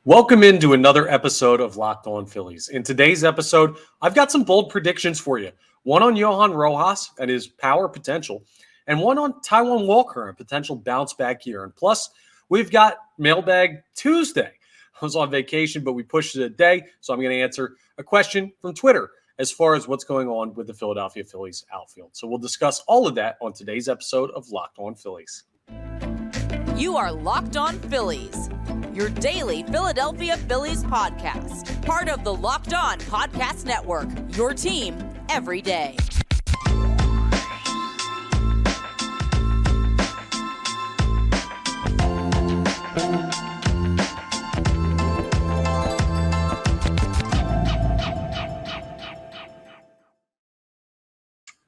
Welcome into another episode of Locked On Phillies. In today's episode, I've got some bold predictions for you. One on Johan Rojas and his power potential, and one on Taijuan Walker and potential bounce back here. And plus, we've got Mailbag Tuesday. I was on vacation, but we pushed it a day, so I'm going to answer a question from Twitter as far as what's going on with the Philadelphia Phillies outfield. So we'll discuss all of that on today's episode of Locked On Phillies. You are Locked On Phillies, your daily Philadelphia Phillies podcast. Part of the Locked On Podcast Network, your team every day.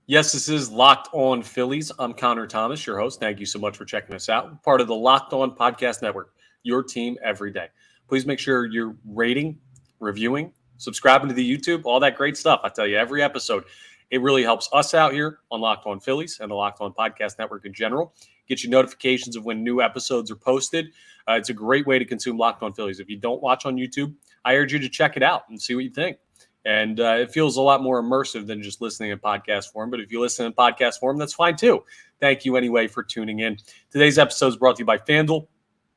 Yes, this is Locked On Phillies. I'm Connor Thomas, your host. Thank you so much for checking us out. Part of the Locked On Podcast Network, your team every day. Please make sure you're rating, reviewing, subscribing to the YouTube, all that great stuff. I tell you, every episode, it really helps us out here on Locked On Phillies and the Locked On Podcast Network in general. Get you notifications of when new episodes are posted. It's a great way to consume Locked On Phillies. If you don't watch on YouTube, I urge you to check it out and see what you think. And it feels a lot more immersive than just listening in podcast form. But if you listen in podcast form, that's fine too. Thank you anyway for tuning in. Today's episode is brought to you by FanDuel.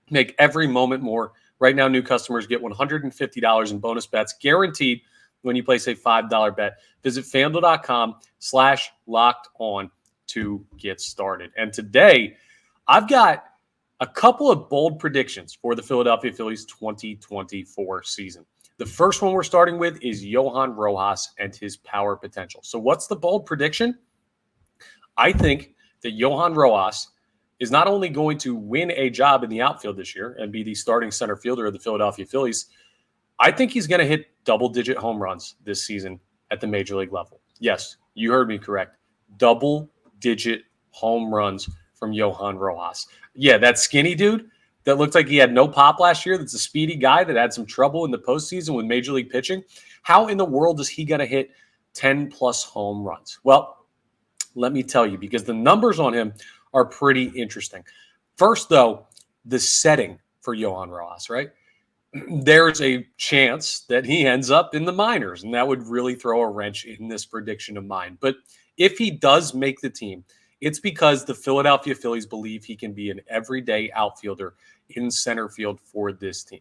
Make every moment more. Right now, new customers get $150 in bonus bets guaranteed when you place a $5 bet. Visit FanDuel.com/locked-on to get started. And today, I've got a couple of bold predictions for the Philadelphia Phillies 2024 season. The first one we're starting with is Johan Rojas and his power potential. So what's the bold prediction? I think that Johan Rojas is not only going to win a job in the outfield this year and be the starting center fielder of the Philadelphia Phillies, I think he's going to hit double-digit home runs this season at the major league level. Yes, you heard me correct. Double-digit home runs from Johan Rojas. Yeah, that skinny dude that looked like he had no pop last year, that's a speedy guy that had some trouble in the postseason with major league pitching. How in the world is he going to hit 10-plus home runs? Well, let me tell you, because the numbers on him are pretty interesting. First, though, the setting for Johan Rojas, right? There's a chance that he ends up in the minors, and that would really throw a wrench in this prediction of mine. But if he does make the team, it's because the Philadelphia Phillies believe he can be an everyday outfielder in center field for this team.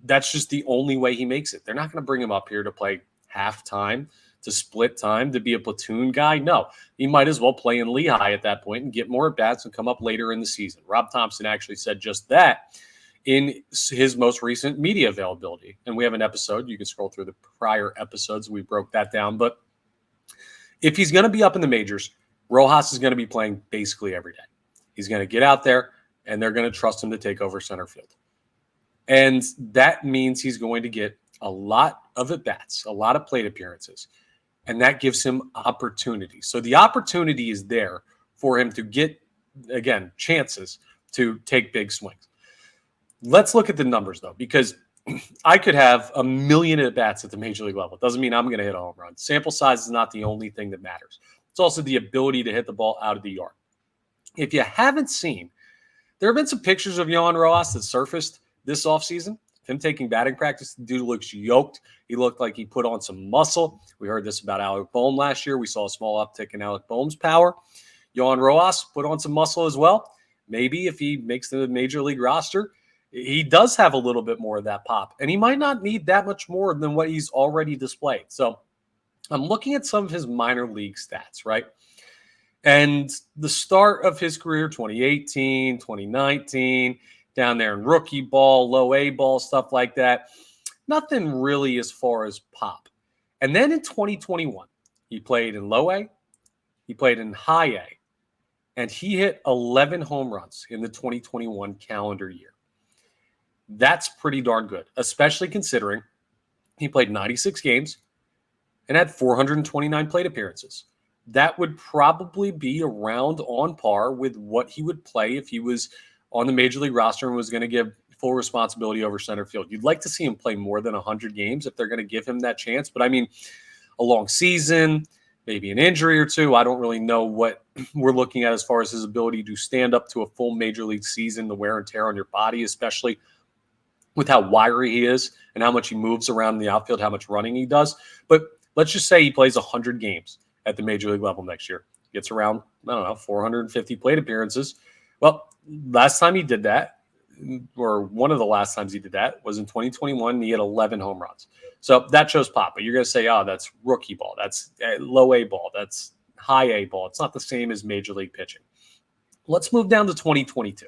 That's just the only way he makes it. They're not going to bring him up here to play half time, to split time, to be a platoon guy. No, he might as well play in Lehigh at that point and get more at-bats and come up later in the season. Rob Thompson actually said just that in his most recent media availability. And we have an episode. You can scroll through the prior episodes. We broke that down. But if he's going to be up in the majors, Rojas is going to be playing basically every day. He's going to get out there, and they're going to trust him to take over center field. And that means he's going to get a lot of at-bats, a lot of plate appearances, and that gives him opportunity. So the opportunity is there for him to get, again, chances to take big swings. Let's look at the numbers, though, because I could have a million at-bats at the major league level. It doesn't mean I'm going to hit a home run. Sample size is not the only thing that matters. It's also the ability to hit the ball out of the yard. If you haven't seen, there have been some pictures of Johan Rojas that surfaced this offseason. Him taking batting practice, the dude looks yoked. He looked like he put on some muscle. We heard this about Alec Bohm last year. We saw a small uptick in Alec Bohm's power. Johan Rojas put on some muscle as well. Maybe if he makes the major league roster, he does have a little bit more of that pop. And he might not need that much more than what he's already displayed. So I'm looking at some of his minor league stats, right? And the start of his career, 2018, 2019, down there in rookie ball, low A ball, stuff like that. Nothing really as far as pop. And then in 2021, he played in low A, he played in high A, and he hit 11 home runs in the 2021 calendar year. That's pretty darn good, especially considering he played 96 games and had 429 plate appearances. That would probably be around on par with what he would play if he was on the major league roster and was going to give full responsibility over center field. You'd like to see him play more than 100 games if they're going to give him that chance. But I mean, a long season, maybe an injury or two. I don't really know what we're looking at as far as his ability to stand up to a full major league season, the wear and tear on your body especially. with how wiry he is and how much he moves around in the outfield, how much running he does. But let's just say he plays 100 games at the major league level next year. Gets around, 450 plate appearances. Well, last time he did that, or one of the last times he did that, was in 2021, and he had 11 home runs. So that shows pop. But you're going to say, oh, that's rookie ball. That's low A ball. That's high A ball. It's not the same as major league pitching. Let's move down to 2022.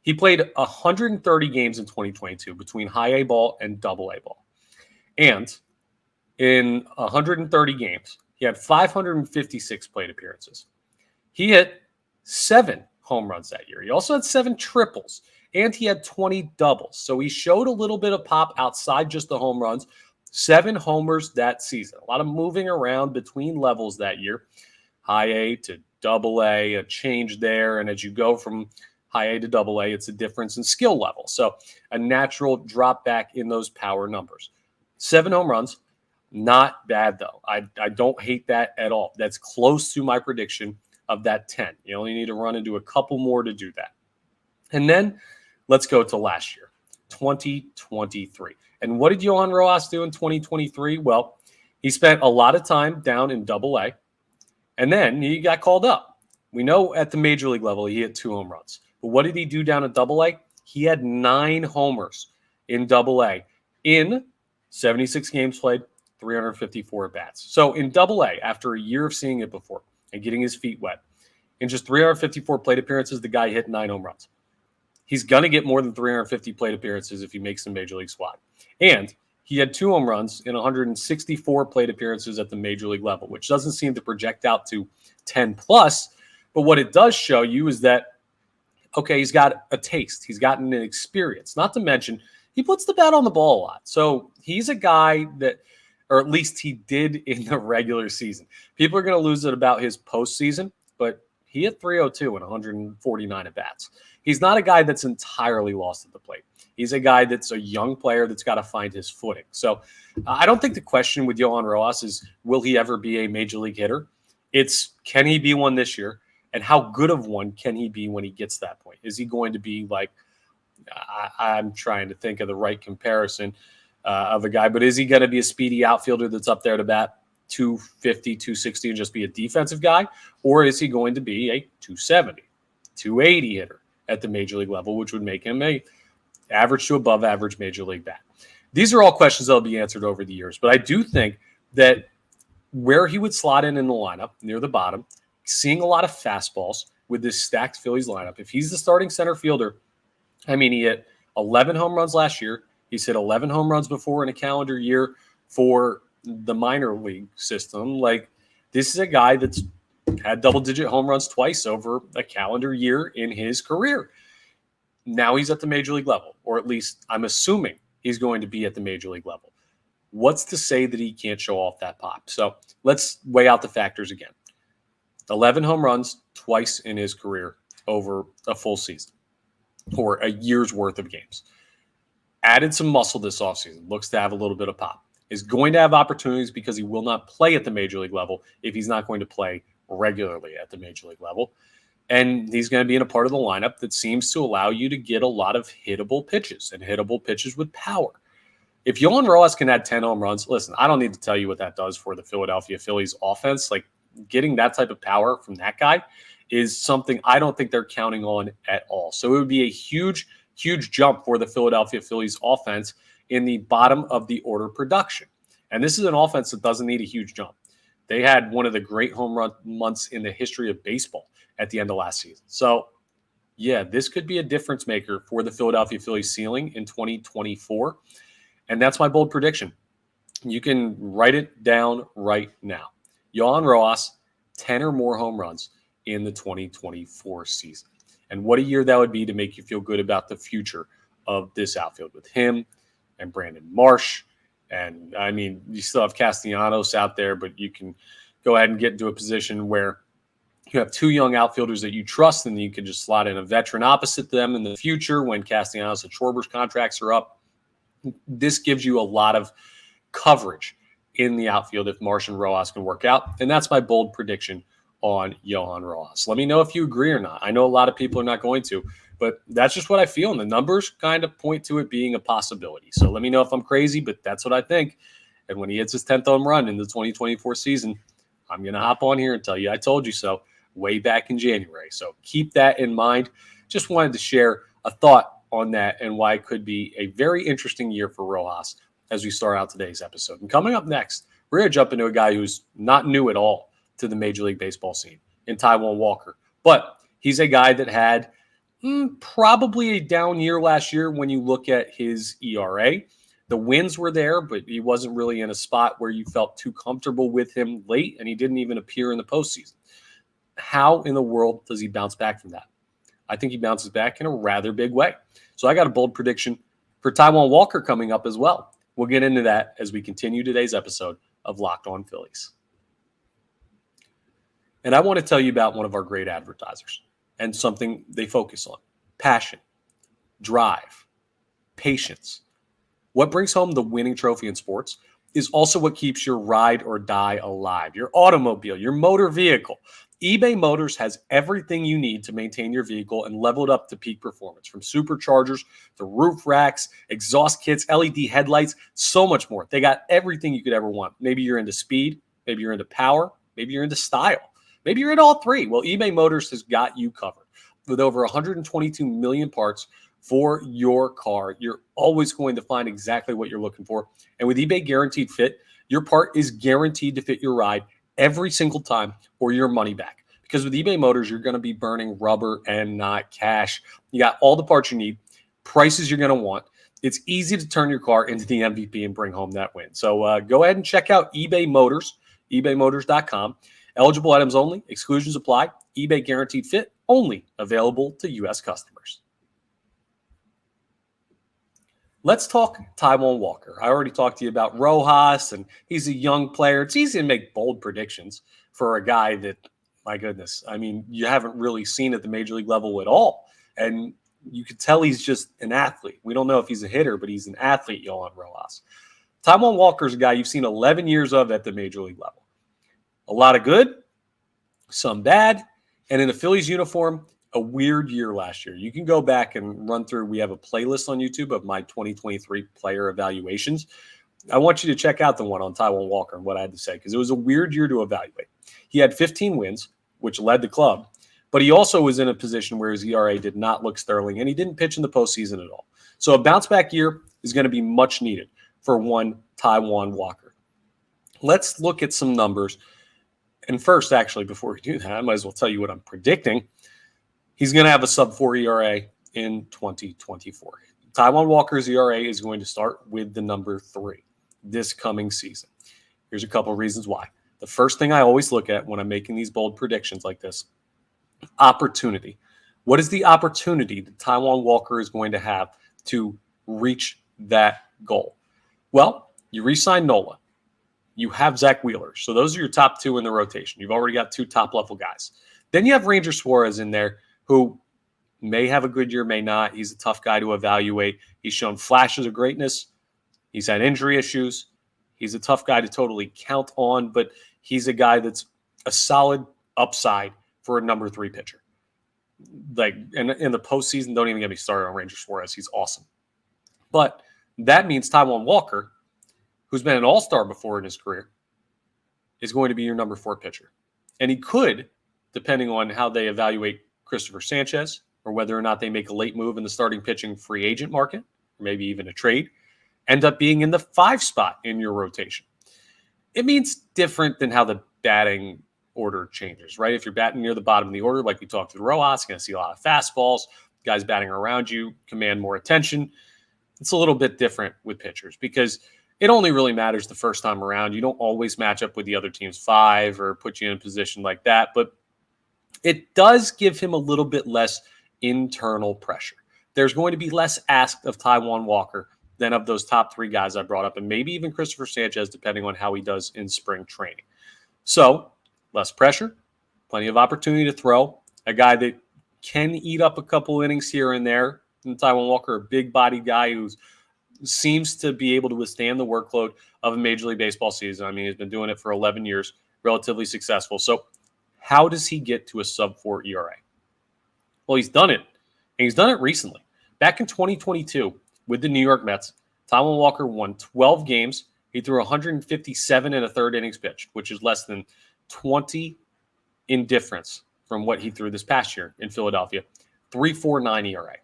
He played 130 games in 2022 between high A ball and double A ball. And in 130 games, he had 556 plate appearances. He hit 7 home runs that year. He also had 7 triples, and he had 20 doubles. So he showed a little bit of pop outside just the home runs. 7 homers that season. A lot of moving around between levels that year. High A to double A, a change there. And as you go from high A to double A, it's a difference in skill level. So a natural drop back in those power numbers. 7 home runs, not bad though. I don't hate that at all. That's close to my prediction of that 10. You only need to run into a couple more to do that. And then let's go to last year, 2023. And what did Johan Rojas do in 2023? Well, he spent a lot of time down in double A, and then he got called up. We know at the major league level, he hit 2 home runs. But what did he do down at double A? He had 9 homers in double A in 76 games played, 354 at-bats. So in double A, after a year of seeing it before and getting his feet wet, in just 354 plate appearances, the guy hit 9 home runs. He's going to get more than 350 plate appearances if he makes the major league squad. And he had 2 home runs in 164 plate appearances at the major league level, which doesn't seem to project out to 10 plus. But what it does show you is that, okay, he's got a taste. He's gotten an experience. Not to mention, he puts the bat on the ball a lot. So he's a guy that, or at least he did in the regular season. People are going to lose it about his postseason, but he hit 302 and 149 at-bats. He's not a guy that's entirely lost at the plate. He's a guy that's a young player that's got to find his footing. So I don't think the question with Johan Rojas is, will he ever be a major league hitter? It's, can he be one this year? And how good of one can he be when he gets to that point? Is he going to be like, I'm trying to think of the right comparison of a guy, but is he going to be a speedy outfielder that's up there to bat 250, 260 and just be a defensive guy? Or is he going to be a 270, 280 hitter at the major league level, which would make him a average to above average major league bat? These are all questions that will be answered over the years, but I do think that where he would slot in the lineup near the bottom, seeing a lot of fastballs with this stacked Phillies lineup. If he's the starting center fielder, I mean, he hit 11 home runs last year. He's hit 11 home runs before in a calendar year for the minor league system. Like, this is a guy that's had double-digit home runs twice over a calendar year in his career. Now he's at the major league level, or at least I'm assuming he's going to be at the major league level. What's to say that he can't show off that pop? So let's weigh out the factors again. 11 home runs twice in his career over a full season or a year's worth of games. Added some muscle this offseason, looks to have a little bit of pop. Is going to have opportunities because he will not play at the major league level if he's not going to play regularly at the major league level. And he's going to be in a part of the lineup that seems to allow you to get a lot of hittable pitches and hittable pitches with power. If Johan Rojas can add 10 home runs, listen, I don't need to tell you what that does for the Philadelphia Phillies offense. Like, getting that type of power from that guy is something I don't think they're counting on at all. So it would be a huge, huge jump for the Philadelphia Phillies offense in the bottom of the order production. And this is an offense that doesn't need a huge jump. They had one of the great home run months in the history of baseball at the end of last season. So, yeah, this could be a difference maker for the Philadelphia Phillies ceiling in 2024. And that's my bold prediction. You can write it down right now. Johan Rojas, 10 or more home runs in the 2024 season. And what a year that would be to make you feel good about the future of this outfield with him and Brandon Marsh. And, I mean, you still have Castellanos out there, but you can go ahead and get into a position where you have 2 young outfielders that you trust, and you can just slot in a veteran opposite them in the future when Castellanos and Schwarber's contracts are up. This gives you a lot of coverage in the outfield if Marsh and Rojas can work out. And that's my bold prediction on Johan Rojas. Let me know if you agree or not. I know a lot of people are not going to, But that's just what I feel, and the numbers kind of point to it being a possibility. So let me know if I'm crazy, but that's what I think. And when he hits his 10th home run in the 2024 season, I'm going to hop on here and tell you I told you so way back in January. So keep that in mind. Just wanted to share a thought on that and why it could be a very interesting year for Rojas as we start out today's episode. And coming up next, we're going to jump into a guy who's not new at all to the Major League Baseball scene in Taijuan Walker. But he's a guy that had probably a down year last year when you look at his ERA. The wins were there, but he wasn't really in a spot where you felt too comfortable with him late, and he didn't even appear in the postseason. How in the world does he bounce back from that? I think he bounces back in a rather big way. So I got a bold prediction for Taijuan Walker coming up as well. We'll get into that as we continue today's episode of Locked On Phillies. And I want to tell you about one of our great advertisers and something they focus on: passion, drive, patience. What brings home the winning trophy in sports is also what keeps your ride or die alive, your automobile, your motor vehicle. eBay Motors has everything you need to maintain your vehicle and level it up to peak performance, from superchargers to roof racks, exhaust kits, LED headlights, so much more. They got everything you could ever want. Maybe you're into speed, maybe you're into power, maybe you're into style, maybe you're into all three. Well, eBay Motors has got you covered. With over 122 million parts for your car, you're always going to find exactly what you're looking for. And with eBay Guaranteed Fit, your part is guaranteed to fit your ride every single time or your money back. Because with eBay Motors, you're going to be burning rubber and not cash. You got all the parts you need, prices you're going to want. It's easy to turn your car into the MVP and bring home that win. So go ahead and check out eBay Motors, ebaymotors.com. Eligible items only. Exclusions apply. eBay Guaranteed Fit only available to U.S. customers. Let's talk Taijuan Walker. I already talked to you about Rojas, and he's a young player. It's easy to make bold predictions for a guy that, my goodness, I mean, you haven't really seen at the major league level at all. And you could tell he's just an athlete. We don't know if he's a hitter, but he's an athlete, Johan Rojas. Taijuan Walker's a guy you've seen 11 years of at the major league level. A lot of good, some bad, and in a Phillies uniform, a weird year last year. You can go back and run through. We have a playlist on YouTube of my 2023 player evaluations. I want you to check out the one on Taijuan Walker and what I had to say, because it was a weird year to evaluate. He had 15 wins, which led the club, but he also was in a position where his ERA did not look sterling, and he didn't pitch in the postseason at all. So a bounce-back year is going to be much needed for one Taijuan Walker. Let's look at some numbers. And first, actually, before we do that, I might as well tell you what I'm predicting. He's going to have a sub-4 ERA in 2024. Taijuan Walker's ERA is going to start with the number 3 this coming season. Here's a couple of reasons why. The first thing I always look at when I'm making these bold predictions like this: opportunity. What is the opportunity that Taijuan Walker is going to have to reach that goal? Well, you re-sign Nola. You have Zach Wheeler. So those are your top 2 in the rotation. You've already got 2 top-level guys. Then you have Ranger Suarez in there, who may have a good year, may not. He's a tough guy to evaluate. He's shown flashes of greatness. He's had injury issues. He's a tough guy to totally count on, but he's a guy that's a solid upside for a number 3 pitcher. Like, in the postseason, don't even get me started on Ranger Suarez. He's awesome. But that means Taijuan Walker, who's been an all-star before in his career, is going to be your number 4 pitcher. And he could, depending on how they evaluate Christopher Sanchez, or whether or not they make a late move in the starting pitching free agent market, or maybe even a trade, end up being in the 5 spot in your rotation. It means different than how the batting order changes, right? If you're batting near the bottom of the order, like we talked with Rojas, you're going to see a lot of fastballs. Guys batting around you command more attention. It's a little bit different with pitchers because it only really matters the first time around. You don't always match up with the other team's 5 or put you in a position like that, but it does give him a little bit less internal pressure. There's going to be less asked of Taijuan Walker than of those top 3 guys I brought up, and maybe even Christopher Sanchez, depending on how he does in spring training. So, less pressure, plenty of opportunity to throw. A guy that can eat up a couple innings here and there. And Taijuan Walker, a big-bodied guy who seems to be able to withstand the workload of a Major League Baseball season. I mean, he's been doing it for 11 years, relatively successful. So, how does he get to a sub-4 ERA? Well, he's done it And he's done it recently. Back in 2022 with the New York Mets, Taijuan Walker won 12 games. He threw 157 in a third innings pitched, which is less than 20 in difference from what he threw this past year in Philadelphia. 3.49 ERA.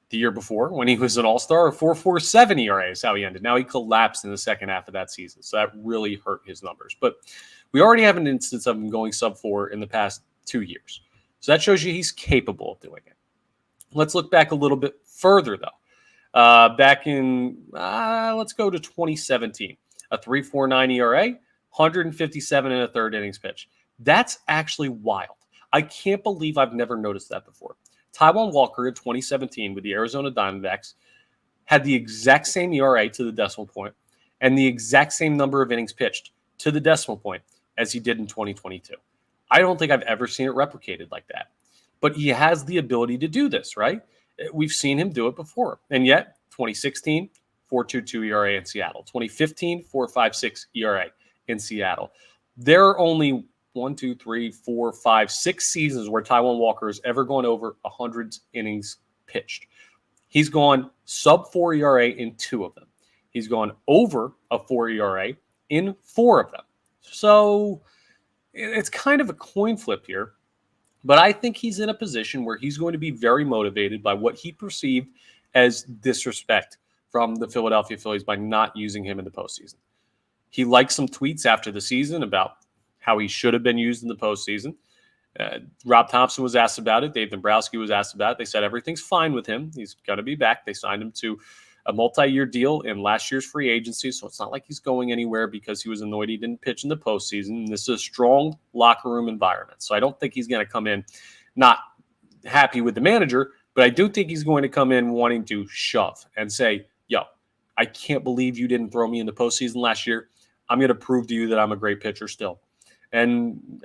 The year before, when he was an all-star, a 4.47 ERA is how he ended. Now he collapsed in the second half of that season, so that really hurt his numbers. But we already have an instance of him going sub-4 in the past 2 years. So that shows you he's capable of doing it. Let's look back a little bit further, though. Back in, let's go to 2017. A 3.49 ERA, 157 in a third innings pitch. That's actually wild. I can't believe I've never noticed that before. Taijuan Walker in 2017 with the Arizona Diamondbacks had the exact same ERA to the decimal point and the exact same number of innings pitched to the decimal point as he did in 2022. I don't think I've ever seen it replicated like that. But he has the ability to do this, right? We've seen him do it before. And yet, 2016, 4.22 ERA in Seattle. 2015, 4.56 ERA in Seattle. There are only 6 seasons where Taijuan Walker has ever gone over 100 innings pitched. He's gone sub-4 ERA in 2 of them. He's gone over a 4 ERA in 4 of them. So it's kind of a coin flip here. But I think he's in a position where he's going to be very motivated by what he perceived as disrespect from the Philadelphia Phillies by not using him in the postseason. He liked some tweets after the season about how he should have been used in the postseason. Rob Thompson was asked about it. Dave Dombrowski was asked about it. They said everything's fine with him. He's going to be back. They signed him to a multi-year deal in last year's free agency, so it's not like he's going anywhere because he was annoyed he didn't pitch in the postseason. This is a strong locker room environment, so I don't think he's going to come in not happy with the manager, but I do think he's going to come in wanting to shove and say, yo, I can't believe you didn't throw me in the postseason last year. I'm going to prove to you that I'm a great pitcher still. And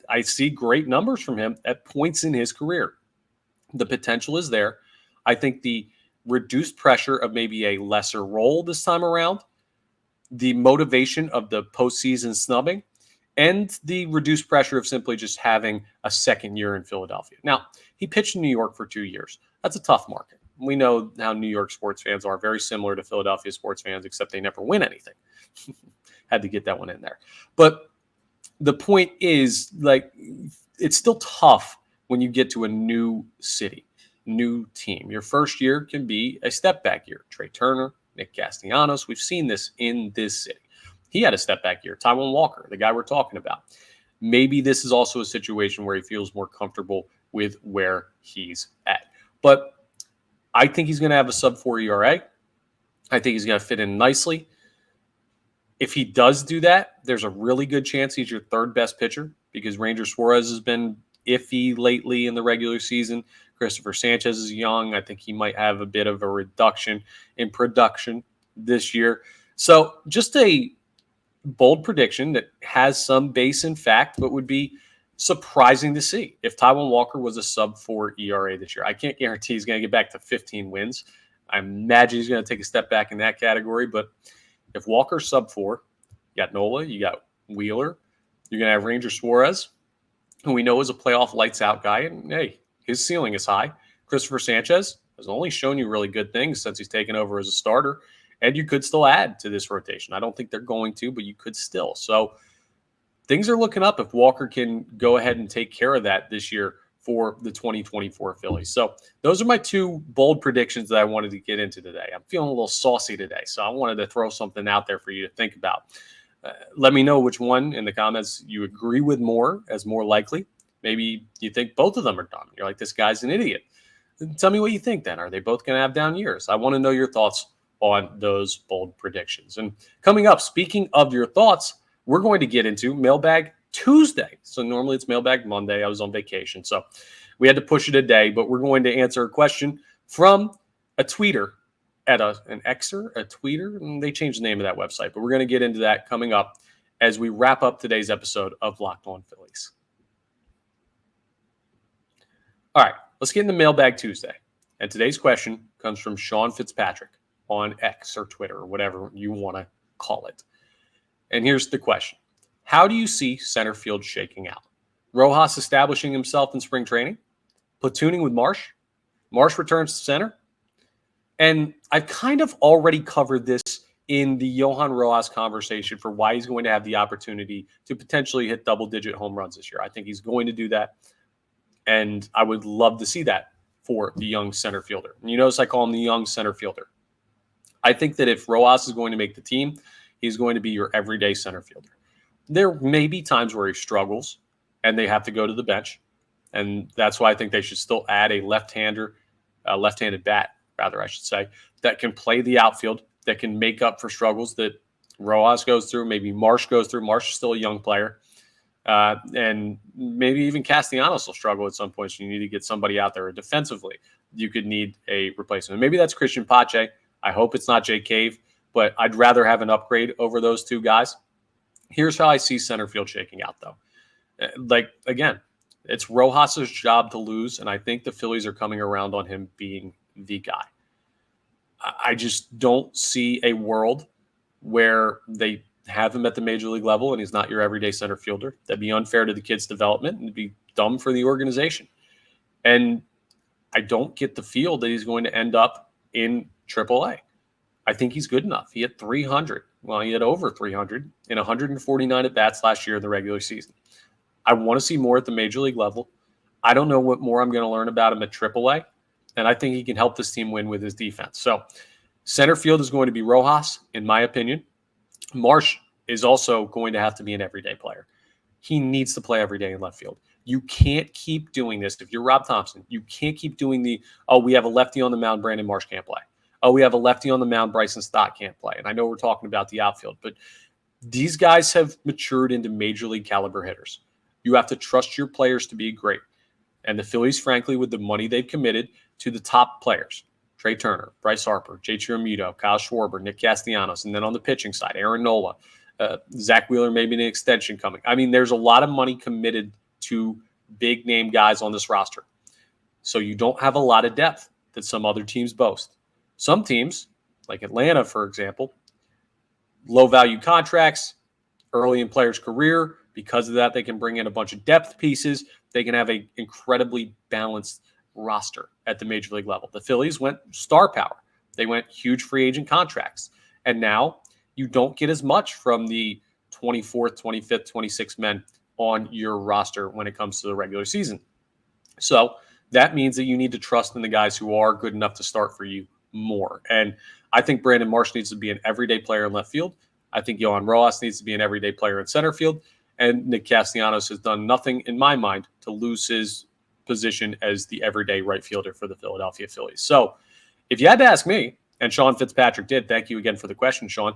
I see great numbers from him at points in his career. The potential is there. I think the reduced pressure of maybe a lesser role this time around, the motivation of the postseason snubbing, and the reduced pressure of simply just having a second year in Philadelphia. Now, he pitched in New York for 2 years. That's a tough market. We know how New York sports fans are, very similar to Philadelphia sports fans, except they never win anything. Had to get that one in there. But the point is, like, it's still tough when you get to a new city, new team. Your first year can be a step back year. Trey Turner, Nick Castellanos, we've seen this in this city. He had a step back year. Taijuan Walker, the guy we're talking about. Maybe this is also a situation where he feels more comfortable with where he's at. But I think he's going to have a sub-4 ERA. I think he's going to fit in nicely. If he does do that, there's a really good chance he's your third best pitcher because Ranger Suarez has been iffy lately in the regular season. Christopher Sanchez is young. I think he might have a bit of a reduction in production this year. So just a bold prediction that has some base in fact, but would be surprising to see if Taijuan Walker was a sub-4 ERA this year. I can't guarantee he's going to get back to 15 wins. I imagine he's going to take a step back in that category, but if Walker's sub-4, you got Nola, you got Wheeler, you're going to have Ranger Suarez, who we know is a playoff lights-out guy, and hey, his ceiling is high. Christopher Sanchez has only shown you really good things since he's taken over as a starter, and you could still add to this rotation. I don't think they're going to, but you could still. So things are looking up if Walker can go ahead and take care of that this year for the 2024 Phillies. So those are my 2 bold predictions that I wanted to get into today. I'm feeling a little saucy today, so I wanted to throw something out there for you to think about. Let me know which one in the comments you agree with more as more likely. Maybe you think both of them are dumb. You're like, this guy's an idiot. Tell me what you think then. Are they both going to have down years? I want to know your thoughts on those bold predictions. And coming up, speaking of your thoughts, we're going to get into Mailbag Tuesday. So normally it's Mailbag Monday. I was on vacation, so we had to push it a day, but we're going to answer a question from a tweeter at an Xer, a tweeter, and they changed the name of that website, but we're going to get into that coming up as we wrap up today's episode of Locked On Phillies. All right, let's get into Mailbag Tuesday. And today's question comes from Sean Fitzpatrick on X or Twitter or whatever you want to call it. And here's the question. How do you see center field shaking out? Rojas establishing himself in spring training? platooning with Marsh. Marsh returns to center. And I've kind of already covered this in the Johan Rojas conversation for why he's going to have the opportunity to potentially hit double-digit home runs this year. I think he's going to do that, and I would love to see that for the young center fielder. And you notice I call him the young center fielder. I think that if Rojas is going to make the team, he's going to be your everyday center fielder. There may be times where he struggles, and they have to go to the bench, and that's why I think they should still add a left-handed bat, rather, I should say, that can play the outfield, that can make up for struggles that Rojas goes through, maybe Marsh goes through. Marsh is still a young player. And maybe even Castellanos will struggle at some points. You need to get somebody out there defensively. You could need a replacement. Maybe that's Christian Pache. I hope it's not Jay Cave, but I'd rather have an upgrade over those two guys. Here's how I see center field shaking out, though. Again, it's Rojas's job to lose, and I think the Phillies are coming around on him being the guy. I just don't see a world where they have him at the major league level and he's not your everyday center fielder. That'd be unfair to the kid's development and it'd be dumb for the organization. And I don't get the feel that he's going to end up in AAA. I think he's good enough. He hit 300. Well, he had over 300 in 149 at-bats last year in the regular season. I want to see more at the major league level. I don't know what more I'm going to learn about him at AAA. And I think he can help this team win with his defense. So center field is going to be Rojas, in my opinion. Marsh is also going to have to be an everyday player. He needs to play every day in left field. You can't keep doing this. If you're Rob Thompson, you can't keep doing we have a lefty on the mound, Brandon Marsh can't play. We have a lefty on the mound, Bryson Stott can't play. And I know we're talking about the outfield, but these guys have matured into major league caliber hitters. You have to trust your players to be great. And the Phillies, frankly, with the money they've committed to the top players, Trey Turner, Bryce Harper, J. Chiramito, Kyle Schwarber, Nick Castellanos, and then on the pitching side, Aaron Nola, Zach Wheeler, maybe an extension coming. I mean, there's a lot of money committed to big-name guys on this roster. So you don't have a lot of depth that some other teams boast. Some teams, like Atlanta, for example, low-value contracts, early in players' career. Because of that, they can bring in a bunch of depth pieces. They can have an incredibly balanced roster at the major league level. The Phillies went star power. They went huge free agent contracts. And now you don't get as much from the 24th, 25th, 26th men on your roster when it comes to the regular season. So that means that you need to trust in the guys who are good enough to start for you more. And I think Brandon Marsh needs to be an everyday player in left field. I think Johan Rojas needs to be an everyday player in center field. And Nick Castellanos has done nothing, in my mind, to lose his position as the everyday right fielder for the Philadelphia Phillies. So if you had to ask me, and Sean Fitzpatrick did, thank you again for the question, Sean,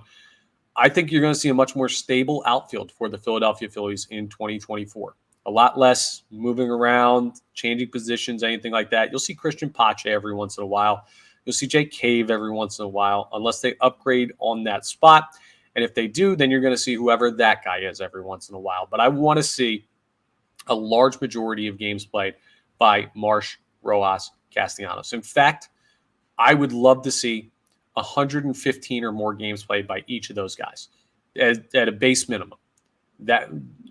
I think you're going to see a much more stable outfield for the Philadelphia Phillies in 2024. A lot less moving around, changing positions, anything like that. You'll see Christian Pache every once in a while. You'll see Jay Cave every once in a while, unless they upgrade on that spot. And if they do, then you're going to see whoever that guy is every once in a while. But I want to see a large majority of games played by Marsh, Rojas, Castellanos. In fact, I would love to see 115 or more games played by each of those guys at a base minimum. That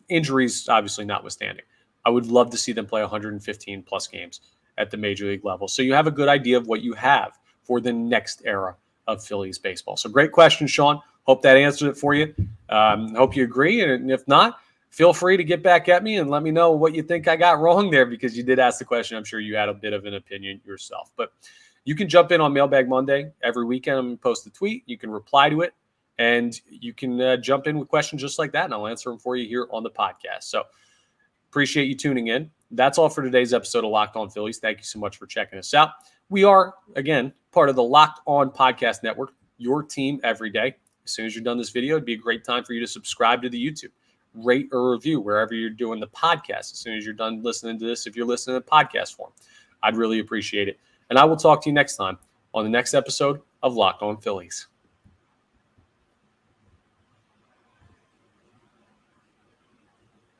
injuries obviously notwithstanding. I would love to see them play 115 plus games at the major league level. So you have a good idea of what you have for the next era of Phillies baseball. So great question, Sean. Hope that answered it for you. Hope you agree. And if not, feel free to get back at me and let me know what you think I got wrong there, because you did ask the question. I'm sure you had a bit of an opinion yourself. But you can jump in on Mailbag Monday every weekend. I'm going to post a tweet. You can reply to it, and you can jump in with questions just like that, and I'll answer them for you here on the podcast. So appreciate you tuning in. That's all for today's episode of Locked On Phillies. Thank you so much for checking us out. We are, again, part of the Locked On Podcast Network, your team every day. As soon as you're done this video, it'd be a great time for you to subscribe to the YouTube, rate or review wherever you're doing the podcast. As soon as you're done listening to this, if you're listening in podcast form, I'd really appreciate it. And I will talk to you next time on the next episode of Locked On Phillies.